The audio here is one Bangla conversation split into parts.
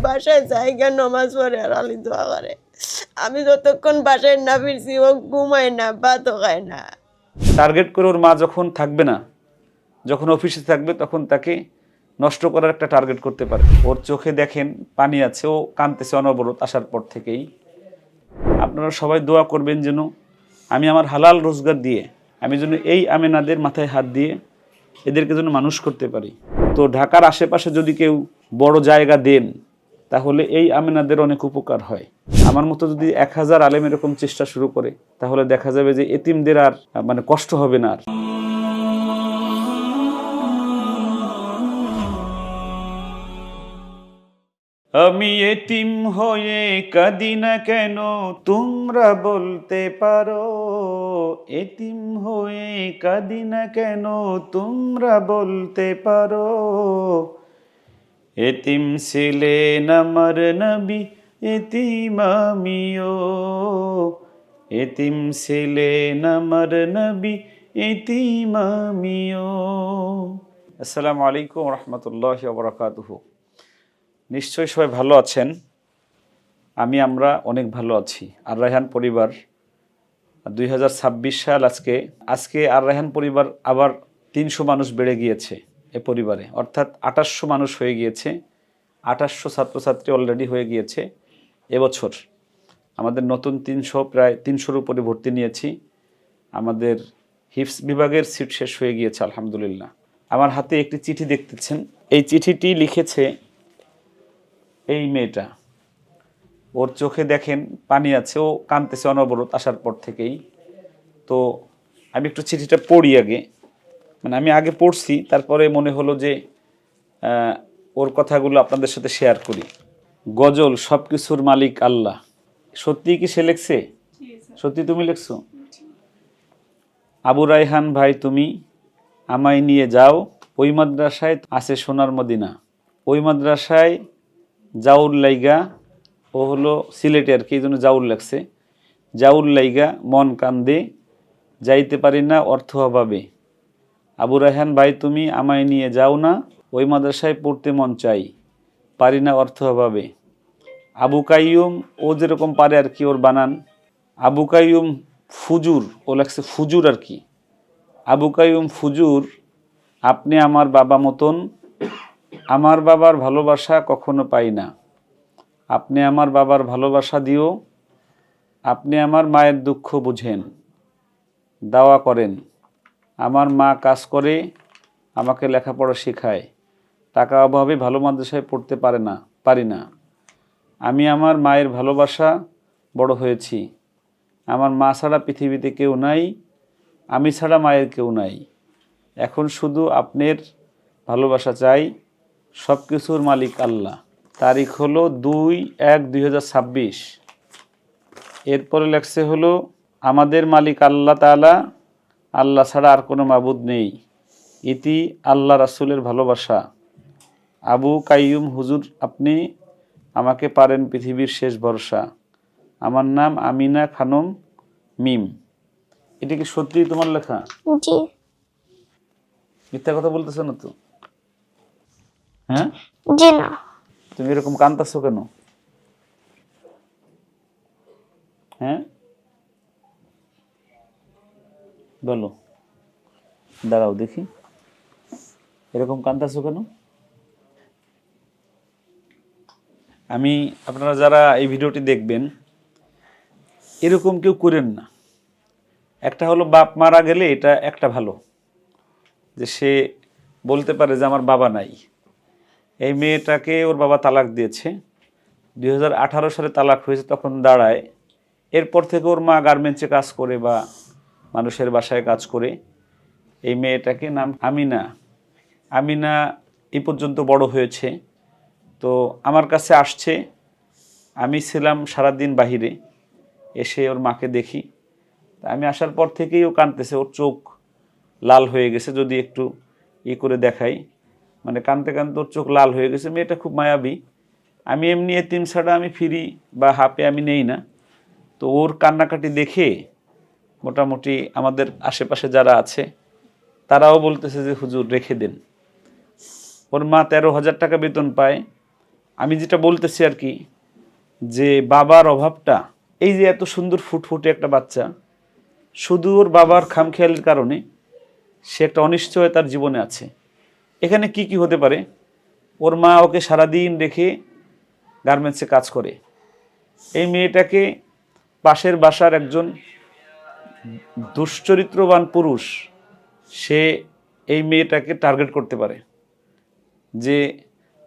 বাসায় জায়গা নমাজ পড়ে আর আলি দোয়া করে। আমি যতক্ষণ বাসায় না ফিরছি ও ঘুমায় না, ভাতও খায় না। টার্গেট করে ওর মা যখন থাকবে না, যখন অফিসে থাকবে, তখন তাকে নষ্ট করার একটা টার্গেট করতে পারে। ওর চোখে দেখেন পানি আছে, ও কাঁদতেছে অনবরত আসার পর থেকেই। আপনারা সবাই দোয়া করবেন যেন আমি আমার হালাল রোজগার দিয়ে আমি যেন এই আমেনাদের মাথায় হাত দিয়ে এদেরকে যেন মানুষ করতে পারি। তো ঢাকার আশেপাশে যদি কেউ বড় জায়গা দেন, তাহলে এই আমেনাদের অনেক উপকার হয়। আমার মতো যদি 1000 আলেম এরকম চেষ্টা শুরু করে, তাহলে দেখা যাবে যে এতিমদের আর কষ্ট হবে না আর। আমি এতিম হয়ে কাঁদি না কেন, তোমরা বলতে পারো। এতিম হয়ে কাঁদি না কেন, তোমরা বলতে পারো। এতিম ছিলেন আমার নবী, এতিম আমিও। এতিম ছিলেন আমার নবী, এতিম আমিও। আসসালামু আলাইকুম ওয়া রাহমাতুল্লাহি ওয়া বারাকাতুহু। নিশ্চয়ই সবাই ভালো আছেন। আমরা অনেক ভালো আছি। আর রায়হান পরিবার 2026 সাল আজকে আর রায়হান পরিবার আবার 300 মানুষ বেড়ে গিয়েছে এ পরিবারে, অর্থাৎ 2800 মানুষ হয়ে গিয়েছে। 2800 ছাত্রছাত্রী অলরেডি হয়ে গিয়েছে এবছর। আমাদের নতুন 300 প্রায় 300-র উপরে ভর্তি নিয়েছি। আমাদের হিফজ বিভাগের সিট শেষ হয়ে গিয়েছে আলহামদুলিল্লাহ। আমার হাতে একটি চিঠি দেখতেছেন। এই চিঠিটি লিখেছে এই মেয়েটা। ওর চোখে দেখেন পানি আছে, ও কাঁদতেছে অনবরত আসার পর থেকেই। তো আমি একটু চিঠিটা পড়ি আগে, আমি আগে পড়ছি, তারপরে মনে হলো যে ওর কথাগুলো আপনাদের সাথে শেয়ার করি। গজল, সব কিছুর মালিক আল্লাহ। সত্যি কি সে লেখছে? সত্যি তুমি লেখছো? আবু রায়হান ভাই, তুমি আমায় নিয়ে যাও, ওই মাদ্রাসায় আছে সোনার মদিনা। ওই মাদ্রাসায় জাউল লাইগা, ও হলো সিলেটে আর কি, এই জন্য জাউল লাগছে। জাউল লাইগা মন কান্দে, যাইতে পারি না অর্থ অভাবে। আবু রায়হান ভাই, তুমি আমায় নিয়ে যাও না, ওই মাদ্রাসায় পড়তে মন চাই, পারি না অর্থ অভাবে। আবু কাইয়ুম, ও যেরকম পারে আর কি, ওর বানান আবু কাইয়ুম ফুজুর, ও লাগছে ফুজুর আর কি। আবু কাইয়ুম ফুজুর, আপনি আমার বাবা মতন, আমার বাবার ভালোবাসা কখনো পাই না। আপনি আমার বাবার ভালোবাসা দিও, আপনি আমার মায়ের দুঃখ বুঝেন, দাওয়া করেন। আমার মা কাজ করে, আমাকে লেখাপড়া শেখায়, টাকা অভাবে ভালো মাদ্রাসায় পড়তে পারি না। আমি আমার মায়ের ভালোবাসা বড় হয়েছি। আমার মা ছাড়া পৃথিবীতে কেউ নাই, আমি ছাড়া মায়ের কেউ নাই। এখন শুধু আপনার ভালোবাসা চাই, সব কিছুর মালিক আল্লাহ। তারিখ হলো 2/1/2026। এরপরে লেখছে হলো আমাদের মালিক আল্লাহ তাআলা, আল্লাহ ছাড়া আর কোনো মাবুদ নেই। ইতি আল্লাহ রাসূলের ভালোবাসা। আবু কাইয়ুম হুজুর, আপনি আমাকে পারেন পৃথিবীর শেষ ভরসা। আমার নাম আমিনা খানম মিম। এটা কি সত্যি তোমার লেখা? জি। মিথ্যা কথা বলতেছো না তো? হ্যাঁ, জি না। তুমি এরকম কাঁদতেছো কেন? হ্যাঁ বলো, দাঁড়াও দেখি, এরকম কাঁদতেছো কেন? আপনারা যারা এই ভিডিওটি দেখবেন, এরকম কেউ করেন না। একটা হলো বাপ মারা গেলে এটা একটা ভালো, যে সে বলতে পারে যে আমার বাবা নাই। এই মেয়েটাকে ওর বাবা তালাক দিয়েছে, 2018 সালে তালাক হয়েছে, তখন দাঁড়ায়। এরপর থেকে ওর মা গার্মেন্টসে কাজ করে বা মানুষের বাসায় কাজ করে। এই মেয়েটাকে নাম আমিনা এই পর্যন্ত বড় হয়েছে। তো আমার কাছে আসছে, আমি ছিলাম সারাদিন বাহিরে, এসে ওর মাকে দেখি। আমি আসার পর থেকেই ও কাঁদতেছে, ওর চোখ লাল হয়ে গেছে। যদি একটু করে দেখাই, কাঁদতে কাঁদতে ওর চোখ লাল হয়ে গেছে। মেয়েটা খুব মায়াবী। আমি এমনি এতিম ছাড়া আমি ফিরি বা হাপে আমি নেই না। তো ওর কান্নাকাটি দেখে মোটামুটি আমাদের আশেপাশে যারা আছে তারাও বলতেছে যে হুজুর রেখে দেন। ওর মা 13,000 টাকা বেতন পায়, আমি যেটা বলতেছি আর কি, যে বাবার অভাবটা, এই যে এত সুন্দর ফুটফুটে একটা বাচ্চা, শুধু ওর বাবার খামখেয়ালির কারণে সে একটা অনিশ্চয়তার জীবনে আছে। এখানে কি কি হতে পারে? ওর মা ওকে সারাদিন রেখে গার্মেন্টসে কাজ করে, এই মেয়েটাকে পাশের বাসার একজন দুশ্চরিত্রবান পুরুষ সে এই মেয়েটাকে টার্গেট করতে পারে, যে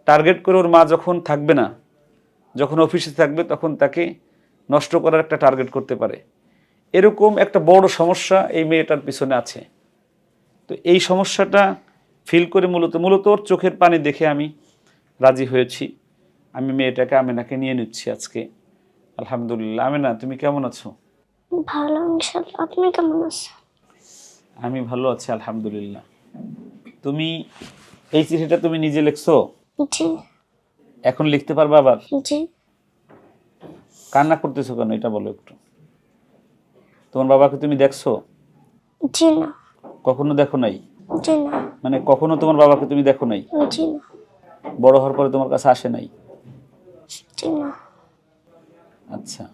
টার্গেট করে ওর মা যখন থাকবে না, যখন অফিসে থাকবে, তখন তাকে নষ্ট করার একটা টার্গেট করতে পারে। এরকম একটা বড় সমস্যা এই মেয়েটার পিছনে আছে। তো এই সমস্যাটা ফিল করে মূলত ওর চোখের পানি দেখে আমি রাজি হয়েছি। আমি মেয়েটাকে আমেনাকে নিয়ে নিচ্ছি আজকে। আলহামদুলিল্লাহ। আমেনা, তুমি কেমন আছো? ভালো ইনশাআল্লাহ। আপনি কেমন আছেন? আমি ভালো আছি আলহামদুলিল্লাহ। তুমি এই চিঠিটা তুমি নিজে লিখছো? জি এখন লিখতে পারবা আবার? জি। কান্না করতেছো কেন এটা বলো একটু। তোমার বাবাকে তুমি দেখছো? জি না। কখনো দেখো নাই? জি না। মানে কখনো তোমার বাবাকে তুমি দেখো নাই? জি না। বড় হওয়ার পরে তোমার কাছে আসে নাই? জি না। আচ্ছা,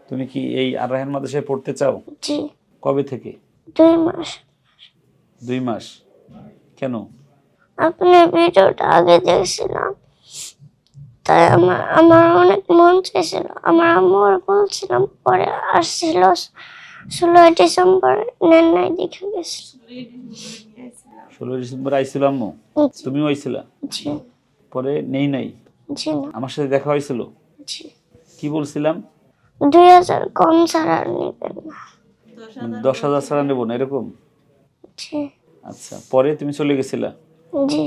তুমি কি এই আর রায়হান মাদ্রাসায় পড়তে চাও? জি। কবে থেকে? 2 মাস। 2 মাস? কেন? আপনার ভিডিওটা আগে দেখছিলাম, তাই আমার অনেক মন চাইছিল। আমার আম্মুর বলছিলাম, পরে আসছিল 16 ডিসেম্বর, নেন নাই দেখে গেছিল। 16 ডিসেম্বর আইছিল আম্মু? জি। তুমিও আইছিলা? জি। পরে নেই নাই? জি না। আমার সাথে দেখা হয়েছিল? জি। কি বলছিলাম? 2000 কম ছাড়া আর নেবেন না। 10,000 ছাড়া নেবো না এরকম? জি। আচ্ছা, পরে তুমি চলে গেছিলা? জি।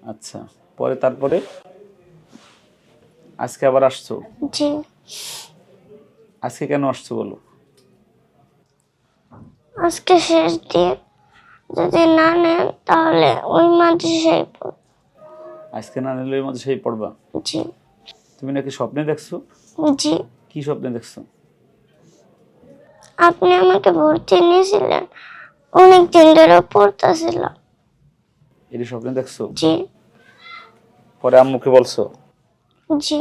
আচ্ছা, পরে তারপরে আজকে আবার আসছো? জি। আজকে কেন আসছো বলো? আজকে শেষ দিন, যদি না নেন তাহলে ওই মাদ্রাসায় পড়ব। আজকে না নিলে ওই মাদ্রাসায় পড়বা? জি। তুমি নাকি স্বপ্নে দেখছো? জি। কি স্বপ্নে দেখছো? আপনি আমাকে ভর্তি নিয়েছিলেন, অনেক দিন ধরে পড়তেছিলাম। এটি স্বপ্নে দেখছো? জি। পরে আম্মুকে বলছো? জি।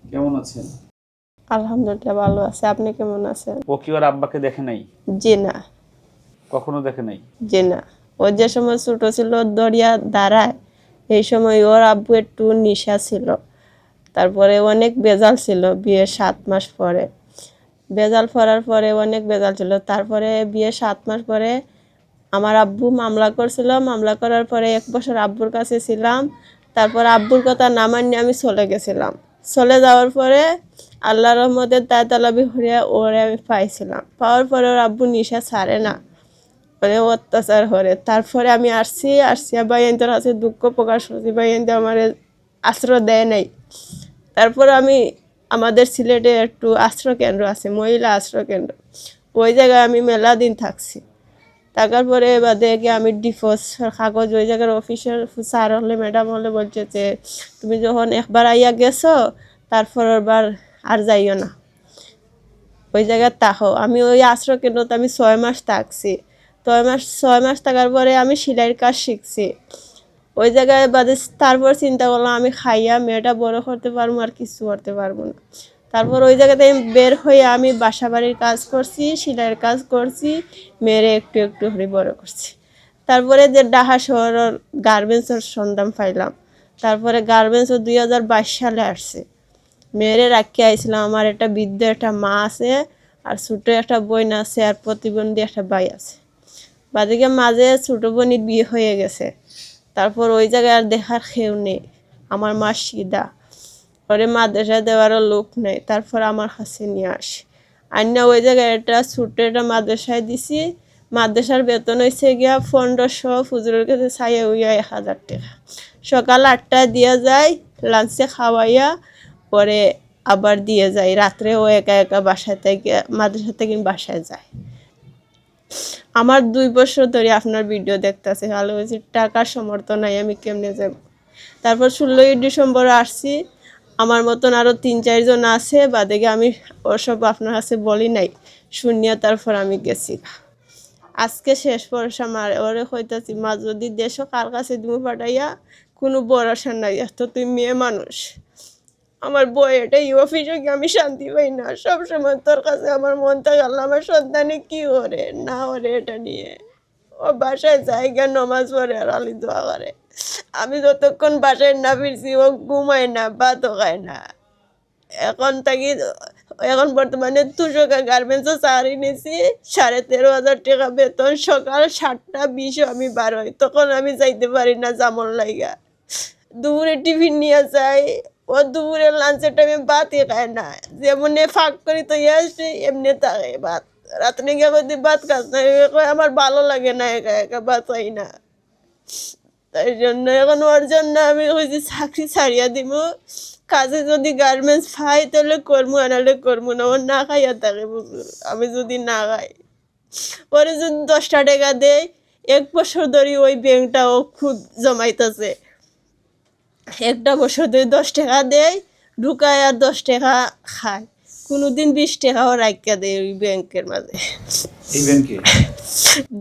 কেমন আছেন? আলহামদুলিল্লাহ ভালো আছে। আপনি কেমন আছেন? ও কি ওর আব্বাকে দেখে নাই? জি না। কখনো দেখে নাই? জি না। ও যে সময় ছোট ছিল দরিয়া দাঁড়ায়, এই সময় ওর আব্বু একটু নেশা ছিল। তারপরে অনেক বেজাল ছিল বিয়ের 7 মাস পরে। বেজাল পড়ার পরে অনেক বেজাল ছিল। তারপরে বিয়ের 7 মাস পরে আমার আব্বু মামলা করছিল। মামলা করার পরে 1 বছর আব্বুর কাছে ছিলাম। তারপর আব্বুর কথা না মানিয়ে আমি চলে গেছিলাম। চলে যাওয়ার পরে আল্লাহর রহমতে তালাবি হরিয়া ওরে আমি পাইছিলাম। পাওয়ার পরে ওর আব্বু নেশা ছাড়ে না, মানে অত্যাচার করে। তারপরে আমি আসছি বাইয়েন্দ্র আছে দুঃখ প্রকাশ করছি, বাইয়েন্দ্র আমার আশ্রয় দেয় নাই। তারপর আমি আমাদের সিলেটে একটু আশ্রয় কেন্দ্র আছে, মহিলা আশ্রয় কেন্দ্র, ওই জায়গায় আমি মেলা দিন থাকছি। থাকার পরে এবার দেখি আমি ডিভোর্স কাগজ ওই জায়গার অফিসের স্যার হলে ম্যাডাম হলে বলছে যে তুমি যখন একবার আইয়া গেছো তারপর বার আর যাইও না, ওই জায়গায় তাহো। আমি ওই আশ্রয় কেন্দ্রতে আমি 6 মাস থাকছি। 6 মাস থাকার পরে আমি সেলাইয়ের কাজ শিখছি ওই জায়গায়। বাদে তারপর চিন্তা করলাম আমি খাইয়া মেয়েটা বড় করতে পারবো, আর কিছু করতে পারবো না। তারপর ওই জায়গাতে আমি বের হয়ে আমি বাসা বাড়ির কাজ করছি, সেলাইয়ের কাজ করছি, মেয়েরে একটু একটু করে বড় করছি। তারপরে যে ঢাকা শহরের গার্মেন্টসের সন্ধান পাইলাম। তারপরে গার্মেন্টসও 2022 সালে আসছে। মেয়েরে রাখি আইছিলাম। আমার একটা বৃদ্ধ একটা মা আছে, আর ছোটো একটা বোন আছে, আর প্রতিবন্ধী একটা ভাই আছে। বাদিকে মাঝে ছোটো বোনের বিয়ে হয়ে গেছে। তারপর ওই জায়গায় আর দেখার কেউ নেই। আমার মা সিধা, পরে মাদ্রাসায় দেওয়ারও লোক নেই। তারপর আমার কাছে নিয়ে আসি, আর না ওই জায়গায় একটা ছোটো একটা মাদ্রাসায় দিছি। মাদ্রাসার বেতন হয়েছে গিয়া 1500, ফুজুরের কাছে চাইয়া উইয়া 1000 টাকা। সকাল 8টায় দিয়ে যায়, লাঞ্চে খাওয়াইয়া পরে আবার দিয়ে যায়। রাত্রে ও একা একা বাসায় থেকে মাদ্রাসা থেকে বাসায় যায়। আমার 2 বছর ধরে আপনার ভিডিও দেখতেছে, ভালো হয়েছে, টাকার সমর্থন নাই, আমি কেমনে যাব। তারপর 16ই ডিসেম্বর আসছি। আমার মতন আরও 3-4 জন আছে, বাদেগে আমি ওসব আপনার কাছে বলি নাই, শুনিয়া তারপর আমি গেছি। আজকে শেষ ভরসা মার ওরে কইতাছি, মা যদি দেশও কার কাছে তুমি পাঠাইয়া কোনো ভরসা নাই। এত তুই মেয়ে মানুষ, আমার বই এটাই অফিসে গিয়ে আমি শান্তি পাই না। সবসময় তোর কাছে আমার মন থাকে আল্লাহ আমার সন্তানে কি করে না করে এটা নিয়ে। ও বাসায় জায়গা নমাজ পড়ে আর আলি দোয়া করে। আমি যতক্ষণ বাসায় না ফিরছি ও ঘুমায় না, ভাতও খায় না। এখন বর্তমানে তুষকা গার্মেন্টসও চাকরি নিয়েছি, 13,500 টাকা বেতন। সকাল 7:20 আমি বার হই, তখন আমি যাইতে পারি না জামন লাইগা। দুপুরে টিফিন নিয়ে যাই, ও দুপুরে লাঞ্চের টাইমে ভাতই খায় না। যেমন ফাঁক করি তো আসি এমনি থাকে ভাত। রাত্রে গিয়ে যদি ভাত খাস না, আমার ভালো লাগে না, একা একা ভাত হয় না। তাই জন্য এখন ওর জন্য আমি হয়েছি চাকরি ছাড়িয়া দিব। কাজে যদি গার্মেন্টস পাই তাহলে করবো, আনালে করবো না। ওর না খাইয়া থাকে বুঝু, আমি যদি না খাই। ওরে যদি 10টা টাকা দেয়, 1 বছর ধরে ওই ব্যাংকটা ও খুব জমাইতেছে। একটা বছর ধরে 10 টাকা দেয়, ঢুকায় আর 10 টাকা খায়। কোনোদিন 20 টাকাও রাখিয়া দেয় ওই ব্যাংকের মাঝে। এই ব্যাংকে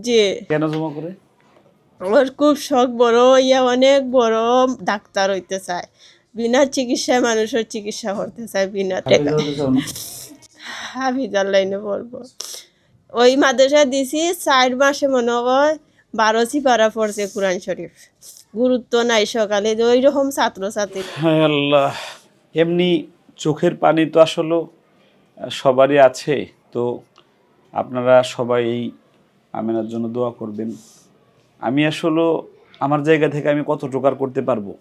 যে কেন জমা করে? আমার খুব শখ, বড় ইয়া অনেক বড় ডাক্তার হইতে চায়। বিনা চিকিৎসায় মানুষের চিকিৎসা করতে চায় বিনা টাকা। হাফিজার লাইনে পড়বো। ওই মাদ্রাসা দিছি 4 মাসে মনে হয় 12 সিপারা পড়ছে কোরআন শরীফ। গুরুত্ব নাই সকালে, ওই রকম ছাত্রছাত্রী। হায় আল্লাহ, এমনি চোখের পানি তো আসলে সবারই আছে। তো আপনারা সবাই এই আমেনার জন্য দোয়া করবেন। আমি আসলে আমার জায়গা থেকে আমি কত জোগাড় করতে পারবো,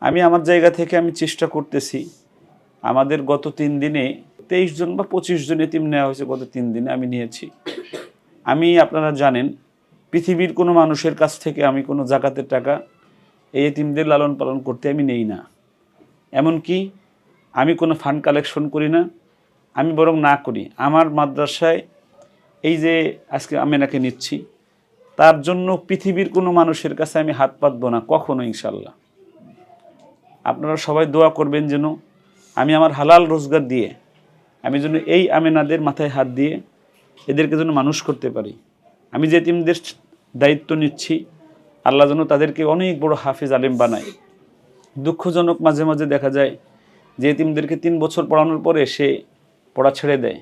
আমি আমার জায়গা থেকে আমি চেষ্টা করতেছি। আমাদের গত 3 দিনে 23 জন বা 25 জন এতিম নেওয়া হয়েছে। গত 3 দিনে আমি নিয়েছি। আমি আপনারা জানেন পৃথিবীর কোনো মানুষের কাছ থেকে আমি কোনো জাকাতের টাকা এই এতিমদের লালন পালন করতে আমি নেই না। এমনকি আমি কোনো ফান্ড কালেকশন করি না, আমি বরং না করি। আমার মাদ্রাসায় এই যে আজকে আমেনাকে নিচ্ছি, তার জন্য পৃথিবীর কোনো মানুষের কাছে আমি হাত পাতবো না কখনো, ইনশাল্লাহ। আপনারা সবাই দোয়া করবেন যেন আমি আমার হালাল রোজগার দিয়ে আমি যেন এই আমেনাদের মাথায় হাত দিয়ে এদেরকে যেন মানুষ করতে পারি। আমি যে এতিমদের দায়িত্ব নিচ্ছি, আল্লাহ যেন তাদেরকে অনেক বড় হাফিজ আলেম বানায়। দুঃখজনক মাঝে মাঝে দেখা যায় যে এতিমদেরকে 3 বছর পড়ানোর পরে সে পড়া ছেড়ে দেয়।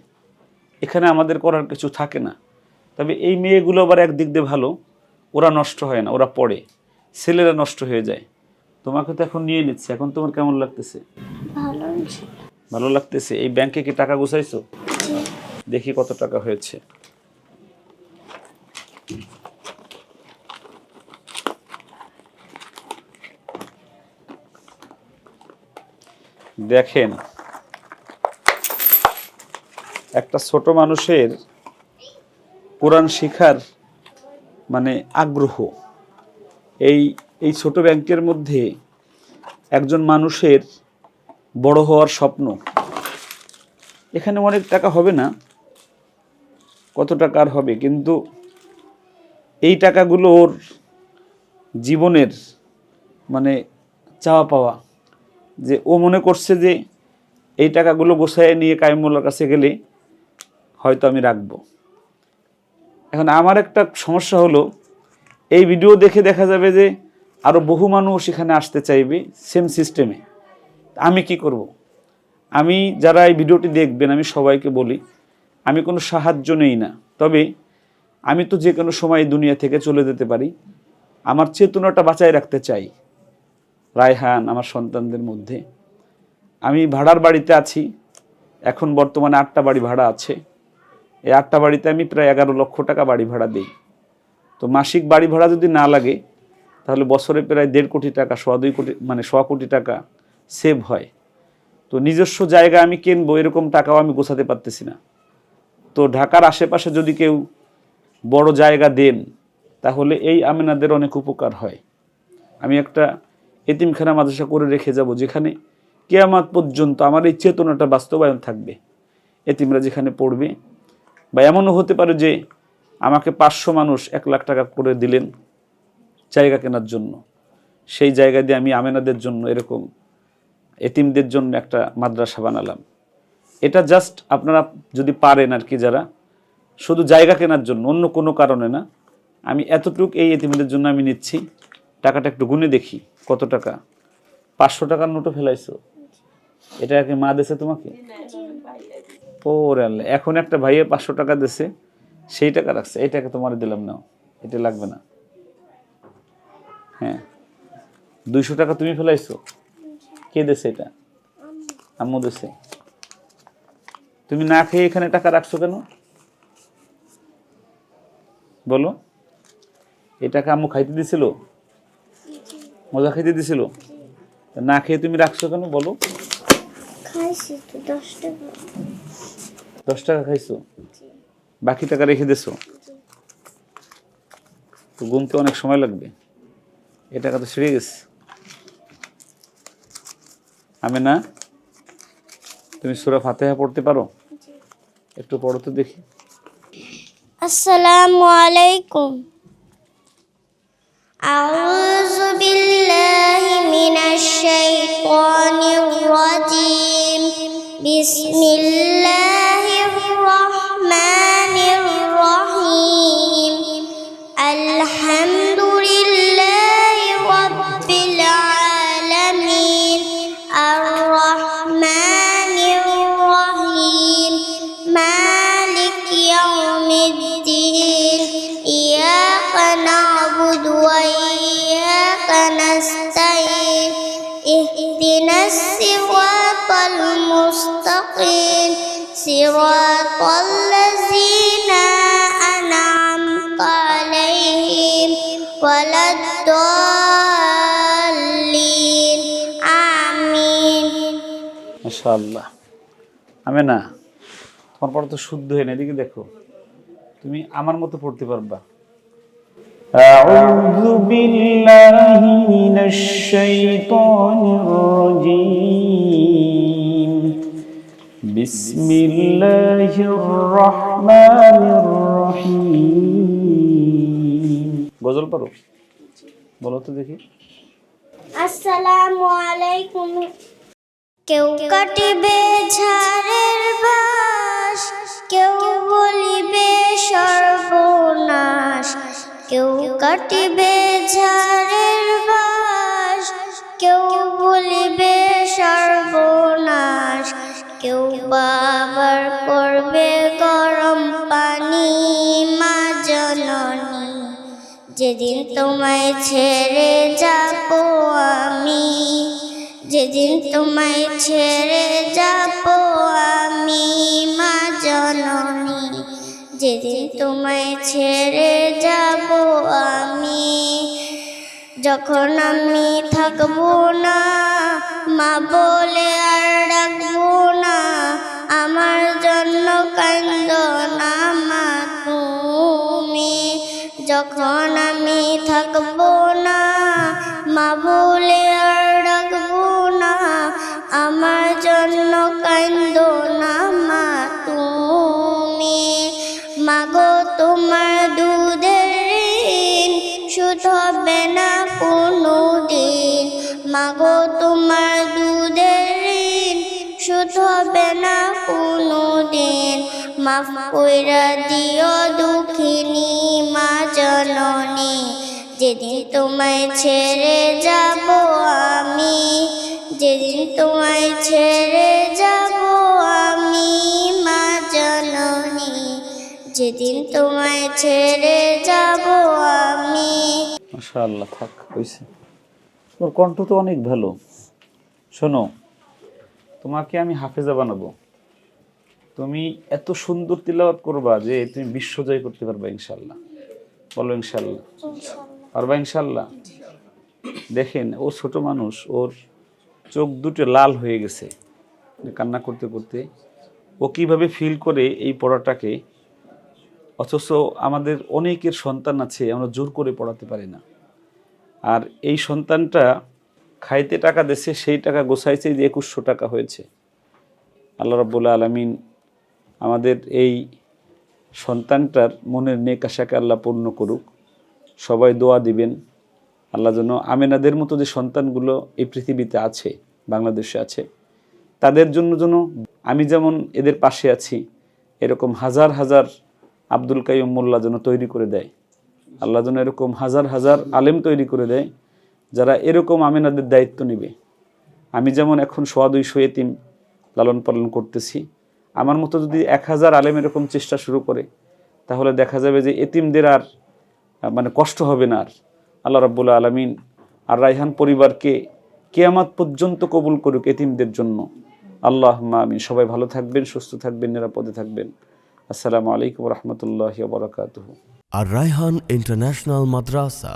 এখানে আমাদের করার কিছু থাকে না। তবে এই মেয়েগুলো আবার একদিক দিয়ে ভালো, ওরা নষ্ট হয় না, ওরা পড়ে। ছেলেরা নষ্ট হয়ে যায়। তোমাকে তো এখন নিয়ে নিচ্ছে, এখন তোমার কেমন লাগতেছে? ভালো লাগতেছে। এই ব্যাংকে কি টাকা গুছাইছো? দেখি কত টাকা হয়েছে। দেখেন, একটা ছোট মানুষের কোরআন শিখার মানে আগ্রহ, এই ছোট ব্যাংকের মধ্যে একজন মানুষের বড় হওয়ার স্বপ্ন। এখানে অনেক টাকা হবে না, কত টাকা আর হবে, কিন্তু এই টাকাগুলো ওর জীবনের মানে চাওয়া পাওয়া। যে ও মনে করছে যে এই টাকাগুলো গোছায় নিয়ে কাইমুল্লার কাছে গেলে হয়তো আমি রাখবো। এখন আমার একটা সমস্যা হলো, এই ভিডিও দেখে দেখা যাবে যে আরও বহু মানুষ এখানে আসতে চাইবে সেম সিস্টেমে। আমি কি করব? আমি যারা এই ভিডিওটি দেখবেন, আমি সবাইকে বলি, আমি কোনো সাহায্য নেই না। তবে আমি তো যে কোনো সময় দুনিয়া থেকে চলে যেতে পারি। আমার চেতনাটা বাঁচায় রাখতে চাই রায়হান, আমার সন্তানদের মধ্যে। আমি ভাড়ার বাড়িতে আছি, এখন বর্তমানে 8টা বাড়ি ভাড়া আছে। এই 8টা বাড়িতে আমি প্রায় 11 লক্ষ টাকা বাড়ি ভাড়া দিই। তো মাসিক বাড়ি ভাড়া যদি না লাগে, তাহলে বছরে প্রায় 1.5 কোটি টাকা, 2.25 কোটি মানে 100 কোটি টাকা সেভ হয়। তো নিজস্ব জায়গা আমি কিনবো, এরকম টাকাও আমি গোছাতে পারতেছি না। তো ঢাকার আশেপাশে যদি কেউ বড় জায়গা দেন, তাহলে এই আমেনাদের অনেক উপকার হয়। আমি একটা এতিমখানা মাদ্রাসা করে রেখে যাব, যেখানে কিয়ামত পর্যন্ত আমার এই চেতনাটা বাস্তবায়ন থাকবে। এতিমরা যেখানে পড়বে, বা এমনও হতে পারে যে আমাকে 500 মানুষ 1 লাখ টাকা করে দিলেন জায়গা কেনার জন্য, সেই জায়গা দিয়ে আমি আমেনাদের জন্য এরকম এতিমদের জন্য একটা মাদ্রাসা বানালাম। এটা জাস্ট আপনারা যদি পারেন আর কি, যারা শুধু জায়গা কেনার জন্য, অন্য কোনো কারণে না, আমি এতটুকু এই এতিমদের জন্য আমি নিচ্ছি। টাকাটা একটু গুনে দেখি কত টাকা। 500 টাকার নোটও ফেলাইছো? এটা কি মা দিয়েছে তোমাকে? ওরে আল্লাহ, এখন একটা ভাইয়ে 500 টাকা দিয়েছে, সেই টাকা রাখছে, এই টাকা তোমার দিলাম না, এটা লাগবে না। হ্যাঁ, 200 টাকা তুমি ফেলাইছো, কে দিয়েছে এটা? আম্মু দিয়েছে। তুমি না খেয়ে এখানে টাকা রাখছো কেন বলো? এই টাকা আম্মু খাইতে দিছিল, মজা খাইতে দিছিল, না খেয়ে তুমি রাখছো কেন বলো? খাইছি তো 10 টাকা। 10 টাকা খাইছো, বাকি টাকা রেখে দিছো, তো গুনতে অনেক সময় লাগবে, এ টাকা তো ছিঁড়ে গেছে। আমি না, তুমি সূরা ফাতিহা পড়তে পারো? একটু পড়ো তো দেখি। আসসালামু আলাইকুম। আউযু বিল্লাহি মিনাশ শাইতানির রাজিম। বিসমিল্লাহির রহমানির রহিম। আলহামদুলিল্লাহি রাব্বিল আলামিন। আর রহমানির রহিম। মালিক ইয়াউমিদ্দিন। ইয়াকা না'বুদু ওয়া ইয়াকা নাস্তাঈন। ইহদিনাস সিরাতাল মুস্তাকিম। সিরাতাল লাযীনা আন'আমতা আলাইহিম ওয়ালাদ-দাল্লিন। আমিন। মাশাআল্লাহ। আমি না, তোমার পড়া তো শুদ্ধ হয় না, এদিকে দেখো, তুমি আমার মতো পড়তে পারবা। আউযু বিল্লাহি মিনাশ শাইতানির রাজীম। বিসমিল্লাহির রহমানির রহিম। গজল পারো? বলো তো দেখি। আসসালামু আলাইকুম। কেউ কাটিবে ঝাড়ের বাঁশ, কেউ বলিবে সর্বনাশ। কেউ কাটিবে ঝাড়ের বাঁশ, কেউ বলিবে সর্বনাশ। কেউ বাবার করবে গরম পানি। মা জননী, যেদিন তোমায় ছেড়ে যাব আমি, যেদিন তোমায় ছেড়ে যাব আমি। মা জননী, যেদিন তোমায় ছেড়ে যাব আমি। যখন আমি থাকবো না, মা বলে আর ডাকবো না। আমার জন্য কান্দো না মা তুমি। যখন আমি থাকবো না, মা বলে আর ডাকবো না। আমার জন্য কান্দো না মা তুমি। মাগো তোমার দুধের ঋণ শোধ হবে না কোনো দিন। মাগো তোমার দুধের ঋণ শোধ হবে না কোনো দিন। মাফ কইরা দিও দুঃখিনী মা জননী, যেদিন তোমায় ছেড়ে যাব আমি, যেদিন তোমায় ছেড়ে যাব আমি। মা জননী, যেদিন তোমায় ছেড়ে যাব আমি। মাশাআল্লাহ, থাক হইছে। তোর কণ্ঠ তো অনেক ভালো। শোনো, তোমাকে আমি হাফেজা বানাবো। তুমি এত সুন্দর তিলাওয়াত করবা যে তুমি বিশ্ব জয় করতে পারবা ইনশাআল্লাহ। বলো ইনশাআল্লাহ। পারবা ইনশাআল্লাহ। দেখেন, ও ছোট মানুষ, ওর চোখ দুটো লাল হয়ে গেছে কান্না করতে করতে। ও কিভাবে ফিল করে এই পড়াটাকে, অথচ আমাদের অনেকের সন্তান আছে, আমরা জোর করে পড়াতে পারি না। আর এই সন্তানটা খাইতে টাকা দিয়েছে, সেই টাকা গোছাইছে যে 2100 টাকা হয়েছে। আল্লাহ রাব্বুল আলামিন আমাদের এই সন্তানটার মনের নেক আশাকে আল্লাহ পূর্ণ করুক। সবাই দোয়া দিবেন আল্লাহ যেন আমেনাদের মতো যে সন্তানগুলো এই পৃথিবীতে আছে, বাংলাদেশে আছে, তাদের জন্য যেন আমি যেমন এদের পাশে আছি, এরকম হাজার হাজার আব্দুল কাইয়ুম মোল্লা যেন তৈরি করে দেয়। আল্লাহ যেন এরকম হাজার হাজার আলেম তৈরি করে দেয়, যারা এরকম আমেনাদের দায়িত্ব নেবে। আমি যেমন এখন 125 এতিম লালন পালন করতেছি, আমার মতো যদি 1000 আলেম এরকম চেষ্টা শুরু করে, তাহলে দেখা যাবে যে এতিমদের আর মানে কষ্ট হবে না। আর আল্লাহ রাব্বুল আলামিন আর রায়হান পরিবারকে কিয়ামত পর্যন্ত কবুল করুক এতিমদের জন্য। আল্লাহুম্মা আমিন। সবাই ভালো থাকবেন, সুস্থ থাকবেন, নিরাপদে থাকবেন। আসসালামু আলাইকুম ওয়া রাহমাতুল্লাহি ওয়া বারাকাতুহু। আর রায়হান ইন্টারন্যাশনাল মাদ্রাসা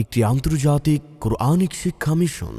একটি আন্তর্জাতিক কোরআনিক শিক্ষা মিশন।